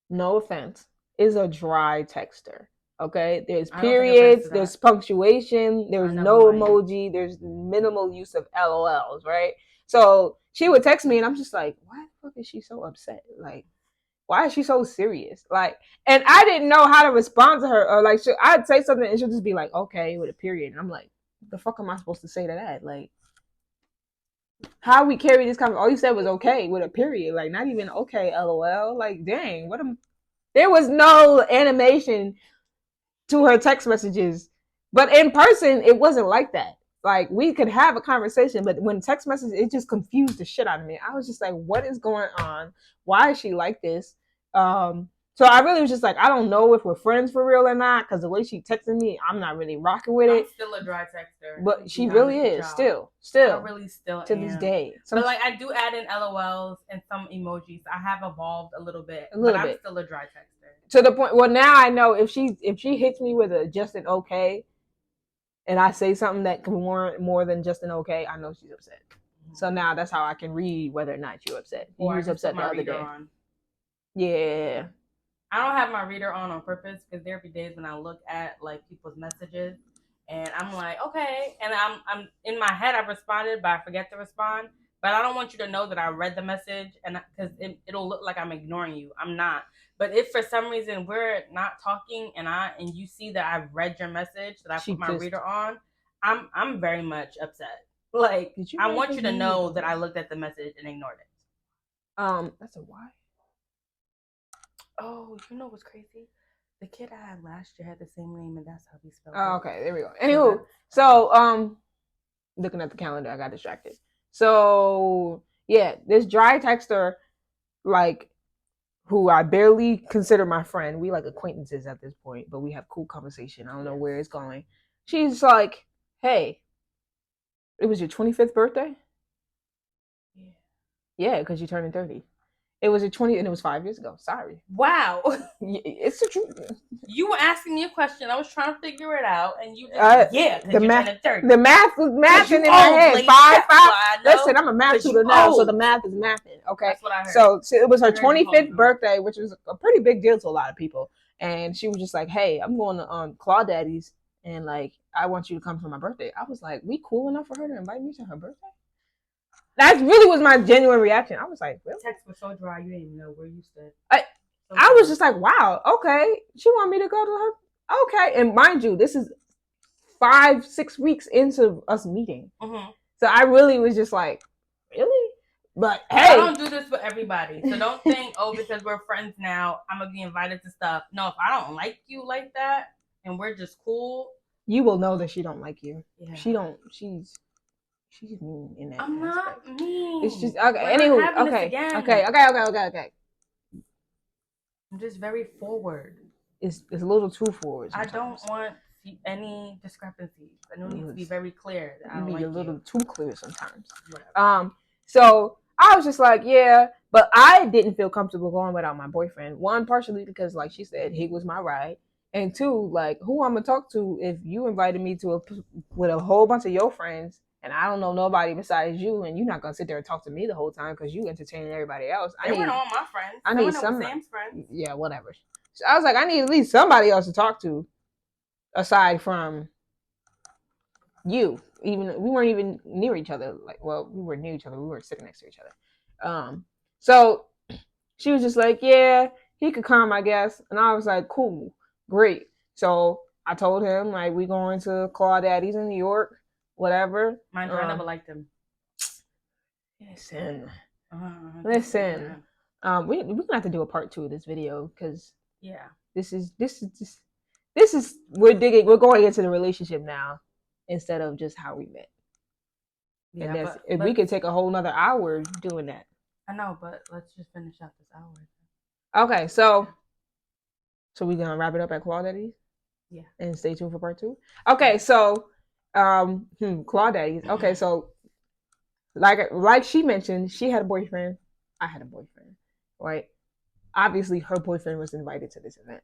no offense, is a dry texter. Okay, there's periods, there's punctuation, there's no emoji, there's minimal use of LOLs, right? So she would text me, and I'm just like, why the fuck is she so upset? Like, why is she so serious? Like, and I didn't know how to respond to her, or like, I'd say something, and she'll just be like, okay, with a period, and I'm like, what the fuck am I supposed to say to that? Like, how we carry this conversation? All you said was okay with a period, like not even okay, LOL. Like, dang, there was no animation to her text messages, but in person it wasn't like that. Like we could have a conversation, but when text messages, it just confused the shit out of me. I was just like, what is going on? Why is she like this? So I really was just like, I don't know if we're friends for real or not, because the way she texted me, I'm not really rocking with it. I'm still a dry texter, but she really is still I really still to this day. But like I do add in LOLs and some emojis. I have evolved a little bit, but I'm still a dry texter. To the point, well, now I know if she hits me with just an okay, and I say something that can warrant more than just an okay, I know she's upset. Mm-hmm. So now that's how I can read whether or not you're upset. You was upset the other day. Yeah. I don't have my reader on purpose because there be days when I look at like people's messages and I'm like, okay, and I'm in my head I've responded, but I forget to respond. But I don't want you to know that I read the message, and because it'll look like I'm ignoring you. I'm not. But if for some reason we're not talking and you see that I've read your message, that I put my reader on, I'm very much upset. Like I want you to know that I looked at the message and ignored it. That's a why. Oh, you know what's crazy? The kid I had last year had the same name, and that's how he spelled it. Okay, there we go. Anywho, so looking at the calendar, I got distracted. So yeah, this dry texter, like, who I barely consider my friend. We like acquaintances at this point, but we have cool conversation. I don't know where it's going. She's like, hey, it was your 25th birthday? Yeah, because you're turning 30. It was a 20, and it was 5 years ago. Sorry. Wow. It's the truth. You were asking me a question. I was trying to figure it out, and you just the math was mathing in my head. Five. Listen, I'm a math tutor now, so the math is mathing. Okay. That's what I heard. So it was her 25th birthday, which was a pretty big deal to a lot of people. And she was just like, hey, I'm going to Claudaddy's, and like, I want you to come for my birthday. I was like, we cool enough for her to invite me to her birthday? That really was my genuine reaction. I was like, really? The text was so dry, you didn't even know where you stood. I was just like, wow, okay. She want me to go to her? Okay. And mind you, this is 5-6 weeks into us meeting. Mm-hmm. So I really was just like, But hey, I don't do this for everybody. So don't think, because we're friends now, I'm gonna be invited to stuff. No, if I don't like you like that and we're just cool, you will know that she don't like you. Yeah. She's mean in that I'm aspect. not mean. It's just okay. Anywho, okay. I'm just very forward. It's a little too forward. Sometimes. I don't want any discrepancies. I know it needs to be very clear. That I don't like a little too clear sometimes. Whatever. So I was just like, yeah, but I didn't feel comfortable going without my boyfriend. One, partially because, like she said, he was my ride, and two, like, who I'm gonna talk to if you invited me to with a whole bunch of your friends, and I don't know nobody besides you, and you're not gonna sit there and talk to me the whole time because you entertaining everybody else. They weren't all my friends. I need Sam's friends. Yeah, whatever. So I was like, I need at least somebody else to talk to, aside from you. Even we weren't even near each other. Like, well, we were near each other. We weren't sitting next to each other. So she was just like, yeah, he could come, I guess. And I was like, cool, great. So I told him, like, we going to Claudaddy's in New York, whatever. Mind you, I never liked him. Listen. We're gonna have to do a part 2 of this video because this is we're going into the relationship now instead of just how we met. Yeah, and if we could take a whole nother hour doing that. I know, but let's just finish out this hour. Okay, so we're gonna wrap it up at Claudaddy's? Yeah. And stay tuned for part 2. Okay, so Claudaddy's. Okay, so like she mentioned, she had a boyfriend. I had a boyfriend, right? Obviously, her boyfriend was invited to this event.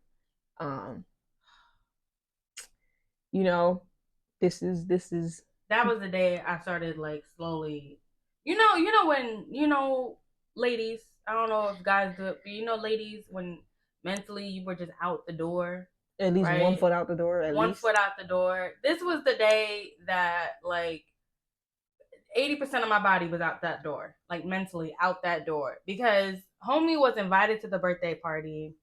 This is. That was the day I started like slowly. You know when ladies. I don't know if guys do it, but ladies, when mentally you were just out the door. At least right? 1 foot out the door. One foot out the door. This was the day that like 80% of my body was out that door, like mentally out that door, because homie was invited to the birthday party.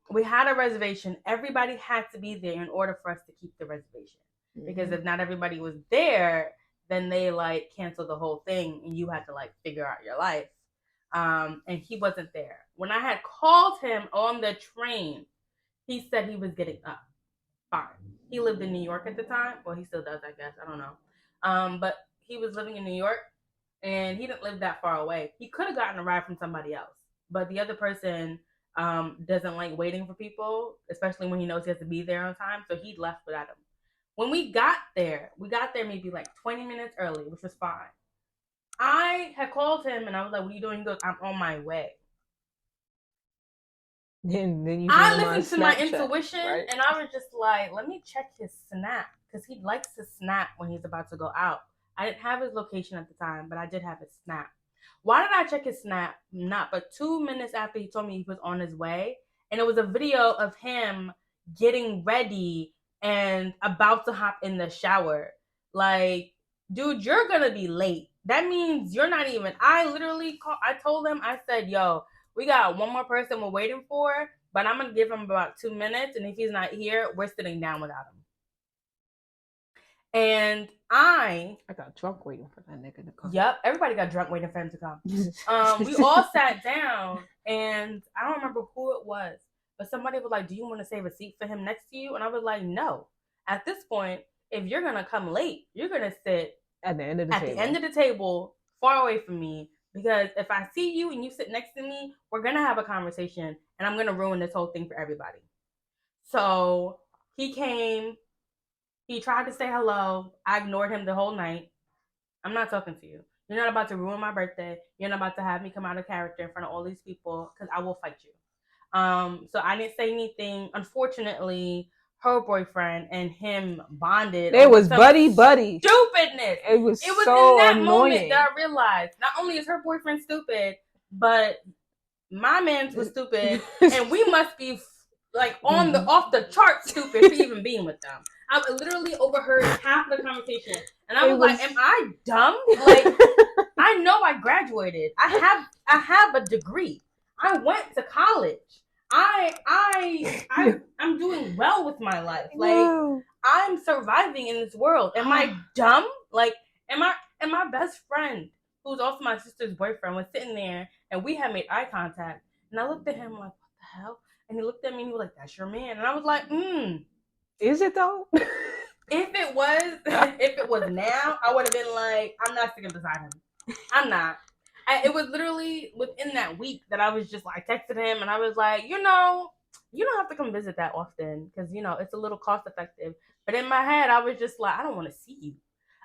We had a reservation. Everybody had to be there in order for us to keep the reservation. Mm-hmm. Because if not everybody was there, then they like canceled the whole thing and you had to like figure out your life. And he wasn't there. When I had called him on the train, he said he was getting up. Fine. He lived in New York at the time. Well, he still does, I guess. I don't know. But he was living in New York and he didn't live that far away. He could have gotten a ride from somebody else. But the other person doesn't like waiting for people, especially when he knows he has to be there on time. So he left without him. When we got there maybe like 20 minutes early, which was fine. I had called him and I was like, what are you doing? He goes, I'm on my way. Then I listened to my intuition, right? And I was just like, let me check his snap, because he likes to snap when he's about to go out. I didn't have his location at the time, but I did have his snap. Why did I check his snap? Not but 2 minutes after he told me he was on his way, and it was a video of him getting ready and about to hop in the shower. Like, dude, you're gonna be late. That means you're not even. I literally called. I told him, I said, yo, we got one more person we're waiting for, but I'm gonna give him about 2 minutes, and if he's not here, we're sitting down without him. And I got drunk waiting for that nigga to come. Yep, everybody got drunk waiting for him to come. We all sat down, and I don't remember who it was, but somebody was like, do you want to save a seat for him next to you? And I was like, no. At this point, if you're going to come late, you're going to sit at the end of the table, far away from me, because if I see you and you sit next to me, we're going to have a conversation, and I'm going to ruin this whole thing for everybody. So he came. He tried to say hello. I ignored him the whole night. I'm not talking to you. You're not about to ruin my birthday. You're not about to have me come out of character in front of all these people, because I will fight you. So I didn't say anything. Unfortunately, her boyfriend and him bonded. It was buddy. Stupidness. It was so in that annoying. Moment that I realized not only is her boyfriend stupid, but my man's was stupid, and we must be like off the chart stupid for even being with them. I literally overheard half the conversation, and I was like, "Am I dumb? Like, I know I graduated. I have a degree. I went to college. I'm doing well with my life. Like, I'm surviving in this world. Am I dumb? Like, am I best friend who was also my sister's boyfriend, was sitting there, and we had made eye contact. And I looked at him like, what the hell? And he looked at me and he was like, that's your man. And I was like, Is it though? If it was now, I would have been like, I'm not sticking beside him. I'm not. It was literally within that week that I was just like texted him, and I was like, you don't have to come visit that often because it's a little cost effective. But in my head, I was just like, I don't want to see you.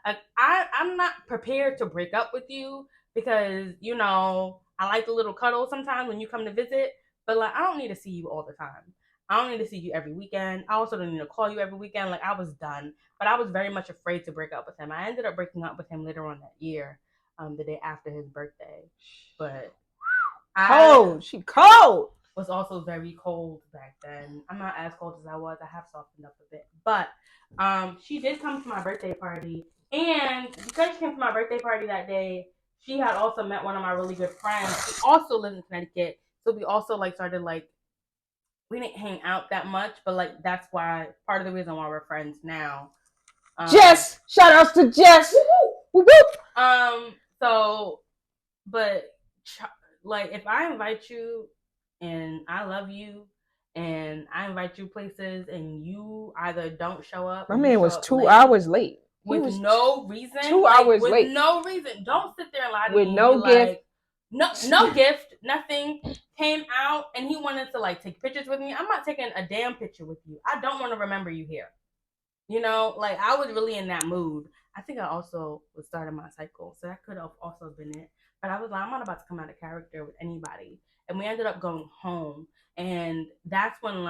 Like, I'm not prepared to break up with you because I like the little cuddle sometimes when you come to visit, but like I don't need to see you all the time. I don't need to see you every weekend. I also don't need to call you every weekend. Like, I was done. But I was very much afraid to break up with him. I ended up breaking up with him later on that year, the day after his birthday. But she cold. Was also very cold back then. I'm not as cold as I was. I have softened up a bit. But she did come to my birthday party. And because she came to my birthday party that day, she had also met one of my really good friends who also lives in Connecticut. So we also started we didn't hang out that much, but that's why part of the reason why we're friends now. Jess, shout outs to Jess. So, but if I invite you and I love you and I invite you places and you either don't show up, my man was 2 hours late with no reason. 2 hours late with no reason. Don't sit there and lie to with me. No gift. No gift, nothing. Came out and he wanted to take pictures with me. I'm not taking a damn picture with you. I don't want to remember you here. I was really in that mood. I think I also was starting my cycle, so that could have also been it. But I was like, I'm not about to come out of character with anybody. And we ended up going home. And that's when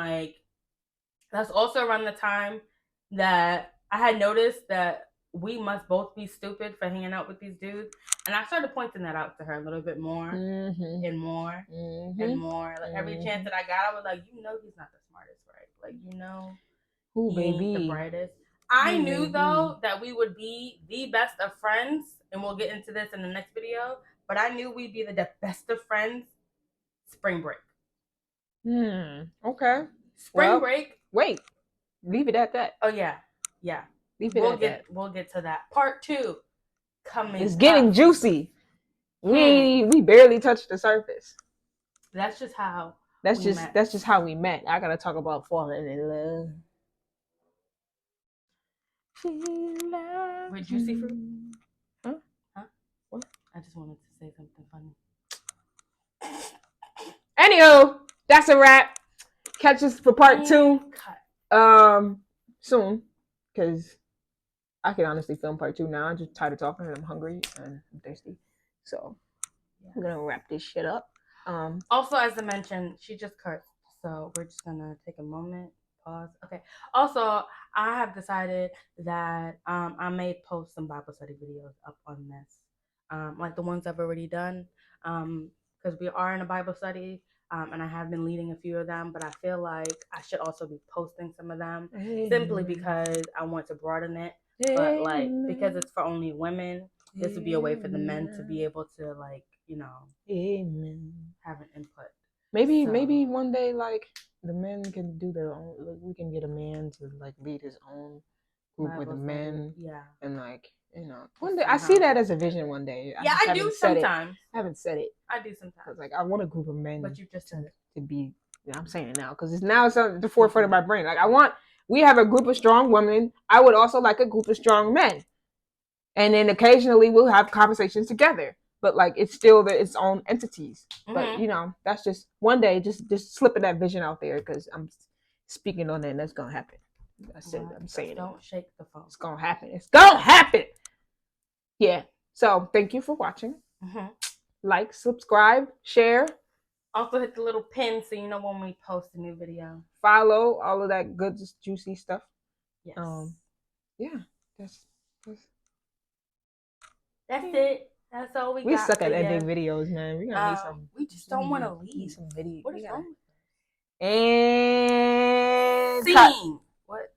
that's also around the time that I had noticed that we must both be stupid for hanging out with these dudes. And I started pointing that out to her a little bit more and more and more. Every chance that I got, I was like, he's not the smartest, right? Who, he baby? Ain't the brightest. I knew, though, that we would be the best of friends. And we'll get into this in the next video. But I knew we'd be the best of friends spring break. Okay. Spring break. Wait. Leave it at that. Oh, yeah. Yeah. We'll get to that. Part 2 coming. It's getting juicy. We barely touched the surface. That's just how that's just how we met. I gotta talk about falling in love. With juicy fruit? Huh? What? I just wanted to say something funny. Anywho, that's a wrap. Catch us for part 2. Soon, because I can honestly film part 2 now. I'm just tired of talking and I'm hungry and I'm thirsty. So we're gonna wrap this shit up. Also, as I mentioned, she just cursed, so we're just gonna take a moment, pause. Okay. Also, I have decided that I may post some Bible study videos up on this, like the ones I've already done, because we are in a Bible study. And I have been leading a few of them, but I feel like I should also be posting some of them simply because I want to broaden it. But because it's for only women, this would be a way for the men to be able to have an input. Maybe one day the men can do their own. We can get a man to lead his own group with the men. Yeah. And one day I see that as a vision. One day. Yeah, I do sometimes. I haven't said it. I do sometimes. Because I want a group of men. But you just said it. To be. I'm saying it now because it's at the forefront of my brain. We have a group of strong women. I would also like a group of strong men. And then occasionally we'll have conversations together. But it's still its own entities. Mm-hmm. But that's just one day, just slipping that vision out there because I'm speaking on it and that's gonna happen. I'm saying don't shake the phone. It's gonna happen. It's gonna happen. Yeah. So thank you for watching. Mm-hmm. Like, subscribe, share. Also hit the little pin so you know when we post a new video. Follow all of that good, juicy stuff. Yes. Yeah. That's it. That's all we got. We suck at editing videos, man. We're gonna need some. We just don't want to leave. Some video. What is wrong with that? And scene. What?